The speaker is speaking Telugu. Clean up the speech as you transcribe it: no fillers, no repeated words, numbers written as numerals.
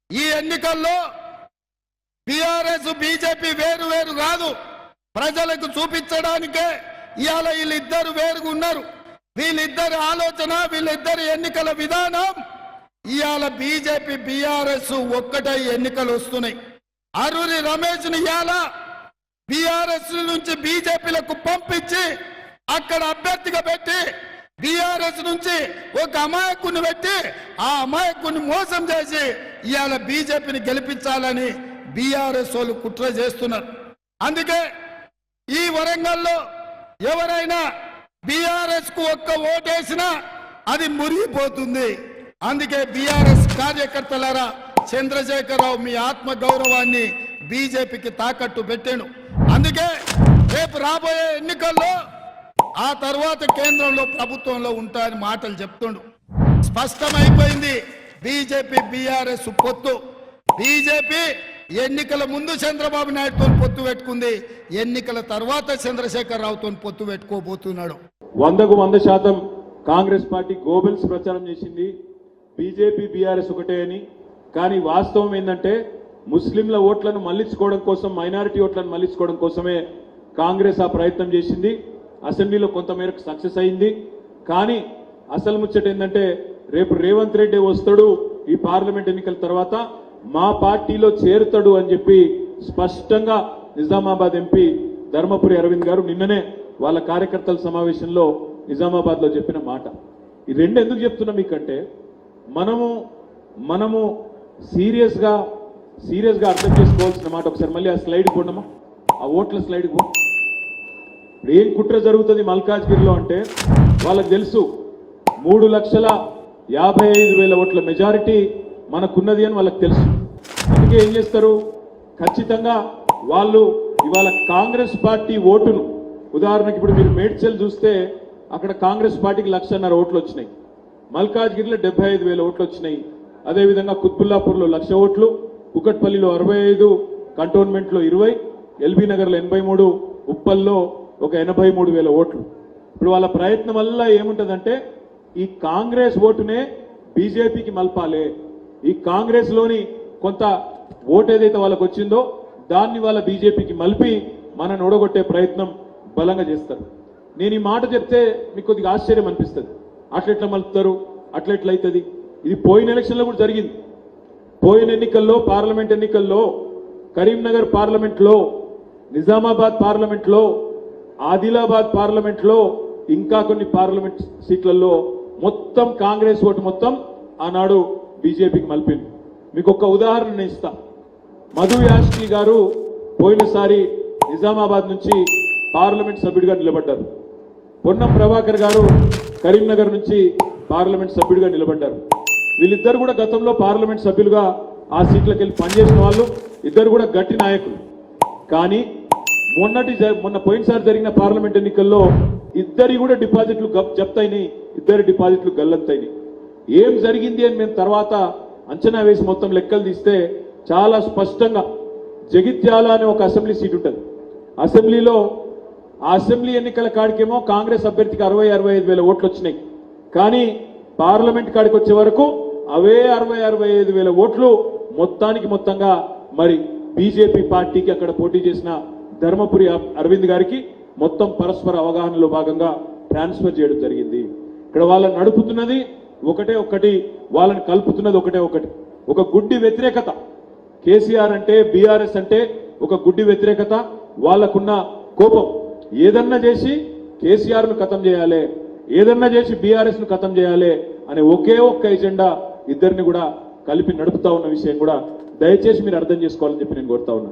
ఈ ఎన్నికల్లో బీఆర్ఎస్ బీజేపీ వేరు వేరు కాదు, ప్రజలకు చూపించడానికే ఇవాళ వీళ్ళిద్దరు వేరుగా ఉన్నారు. వీళ్ళిద్దరి ఆలోచన, వీళ్ళిద్దరి ఎన్నికల విధానం ఇవాళ బీజేపీ బీఆర్ఎస్ ఒక్కటై ఎన్నికలు వస్తున్నాయి. అరూరి రమేష్ ని ఇవాళ బీఆర్ఎస్ నుంచి బీజేపీలకు పంపించి అక్కడ అభ్యర్థిగా పెట్టి బీఆర్ఎస్ నుంచి ఒక అమాయకుని పెట్టి ఆ అమాయకుని మోసం చేసి ఇవాళ బీజేపీని గెలిపించాలని బీఆర్ఎస్ వాళ్ళు కుట్ర చేస్తున్నారు. అందుకే ఈ వరంగల్లో ఎవరైనా బీఆర్ఎస్ కు ఒక్క ఓటేసినా అది మురిగిపోతుంది. అందుకే బీఆర్ఎస్ కార్యకర్తలారా, చంద్రశేఖరరావు మీ ఆత్మ గౌరవాన్ని బీజేపీకి తాకట్టు పెట్టాను. అందుకే రేపు రాబోయే ఎన్నికల్లో ఆ తర్వాత కేంద్రంలో ప్రభుత్వంలో ఉంటాయని మాటలు చెప్తుండు. స్పష్టమైపోయింది బీజేపీ బీఆర్ఎస్ పొత్తు. బీజేపీ ఎన్నికల ముందు చంద్రబాబు నాయుడుతో పొత్తు పెట్టుకుంది, ఎన్నికల తర్వాత చంద్రశేఖరరావుతో పొత్తు పెట్టుకోబోతున్నాడు. 100% కాంగ్రెస్ పార్టీ గోబెల్స్ ప్రచారం చేసింది బీజేపీ బీఆర్ఎస్ ఒకటే అని. కానీ వాస్తవం ఏంటంటే ముస్లింల ఓట్లను మళ్లించుకోవడం కోసం, మైనారిటీ ఓట్లను మళ్లించుకోవడం కోసమే కాంగ్రెస్ ఆ ప్రయత్నం చేసింది. అసెంబ్లీలో కొంతమేరకు సక్సెస్ అయింది. కానీ అసలు ముచ్చట ఏంటంటే రేపు రేవంత్ రెడ్డి వస్తాడు ఈ పార్లమెంట్ ఎన్నికల తర్వాత, మా పార్టీలో చేరుతాడు అని చెప్పి స్పష్టంగా నిజామాబాద్ ఎంపీ ధర్మపురి అరవింద్ గారు నిన్ననే వాళ్ళ కార్యకర్తల సమావేశంలో నిజామాబాద్ లో చెప్పిన మాట. ఈ రెండు ఎందుకు చెప్తున్నా మీకంటే మనము సీరియస్ గా అర్థం చేసుకోవాల్సిన మాట. ఒకసారి మళ్ళీ ఆ స్లైడ్ పోండమ్మా, ఆ ఓట్ల స్లైడ్ పో. ఏం కుట్ర జరుగుతుంది మల్కాజ్గిరిలో అంటే వాళ్ళకి తెలుసు 3,55,000 ఓట్ల మెజారిటీ మనకున్నది అని వాళ్ళకి తెలుసు. అందుకే ఏం చేస్తారు, ఖచ్చితంగా వాళ్ళు ఇవాళ కాంగ్రెస్ పార్టీ ఓటును, ఉదాహరణకి ఇప్పుడు మీరు మేడ్చల్ చూస్తే అక్కడ కాంగ్రెస్ పార్టీకి 1,00,000 ఓట్లు వచ్చినాయి, మల్కాజ్గిరిలో 75,000 ఓట్లు వచ్చినాయి, అదేవిధంగా కుత్బుల్లాపూర్లో 1,00,000 ఓట్లు, కుకట్పల్లిలో 65, కంటోన్మెంట్లో 20, ఎల్బీ నగర్లో 83, ఉప్పల్లో ఒక 83,000 ఓట్లు. ఇప్పుడు వాళ్ళ ప్రయత్నం వల్ల ఏముంటదంటే ఈ కాంగ్రెస్ ఓటునే బీజేపీకి మలపాలి, ఈ కాంగ్రెస్ లోని కొంత ఓటు ఏదైతే వాళ్ళకు వచ్చిందో దాన్ని వాళ్ళ బీజేపీకి మలిపి మనని ఓడగొట్టే ప్రయత్నం బలంగా చేస్తారు. నేను ఈ మాట చెప్తే మీకు కొద్దిగా ఆశ్చర్యం అనిపిస్తుంది, అట్లెట్లా మలుపుతారు, అట్లెట్లయితుంది. ఇది పోయిన ఎలక్షన్లో కూడా జరిగింది. పోయిన ఎన్నికల్లో, పార్లమెంట్ ఎన్నికల్లో, కరీంనగర్ పార్లమెంట్లో, నిజామాబాద్ పార్లమెంట్లో, ఆదిలాబాద్ పార్లమెంట్లో, ఇంకా కొన్ని పార్లమెంట్ సీట్లలో మొత్తం కాంగ్రెస్ ఓటు మొత్తం ఆనాడు బీజేపీకి మలిపింది. మీకు ఒక ఉదాహరణ ఇస్తా. మధు యాష్కి గారు పోయినసారి నిజామాబాద్ నుంచి పార్లమెంట్ సభ్యుడిగా నిలబడ్డారు. పొన్నం ప్రభాకర్ గారు కరీంనగర్ నుంచి పార్లమెంట్ సభ్యుడిగా నిలబడ్డారు. వీళ్ళిద్దరు కూడా గతంలో పార్లమెంట్ సభ్యులుగా ఆ సీట్లకు వెళ్ళి పనిచేసిన వాళ్ళు, ఇద్దరు కూడా గట్టి నాయకులు. కానీ మొన్న పోయినసారి జరిగిన పార్లమెంట్ ఎన్నికల్లో ఇద్దరి కూడా డిపాజిట్లు జప్తయినాయి, ఇద్దరి డిపాజిట్లు గల్లంతైనాయి. ఏం జరిగింది అని మేము తర్వాత అంచనా వేసి మొత్తం లెక్కలు తీస్తే చాలా స్పష్టంగా జగిత్యాల అనే ఒక అసెంబ్లీ సీట్ ఉంటుంది. అసెంబ్లీలో ఆ అసెంబ్లీ ఎన్నికల కాడికేమో కాంగ్రెస్ అభ్యర్థికి 60-65,000 ఓట్లు వచ్చినాయి. కానీ పార్లమెంట్ కాడికి వచ్చే వరకు అవే 60-65,000 ఓట్లు మొత్తంగా మరి బీజేపీ పార్టీకి అక్కడ పోటీ చేసిన ధర్మపురి అరవింద్ గారికి మొత్తం పరస్పర అవగాహనలో భాగంగా ట్రాన్స్ఫర్ చేయడం జరిగింది. ఇక్కడ వాళ్ళని నడుపుతున్నది ఒకటి, వాళ్ళని కలుపుతున్నది ఒకటి. ఒక గుడ్డి వ్యతిరేకత. కేసీఆర్ అంటే, బీఆర్ఎస్ అంటే ఒక గుడ్డి వ్యతిరేకత. వాళ్ళకున్న కోపం ఏదన్నా చేసి కేసీఆర్ ను ఖతం చేయాలి, ఏదన్నా చేసి బీఆర్ఎస్ ను ఖతం చేయాలి అనే ఒకే ఒక్క ఎజెండా ఇద్దరిని కూడా కలిపి నడుపుతా ఉన్న విషయం కూడా దయచేసి మీరు అర్థం చేసుకోవాలని చెప్పి నేను కోరుతా ఉన్నా.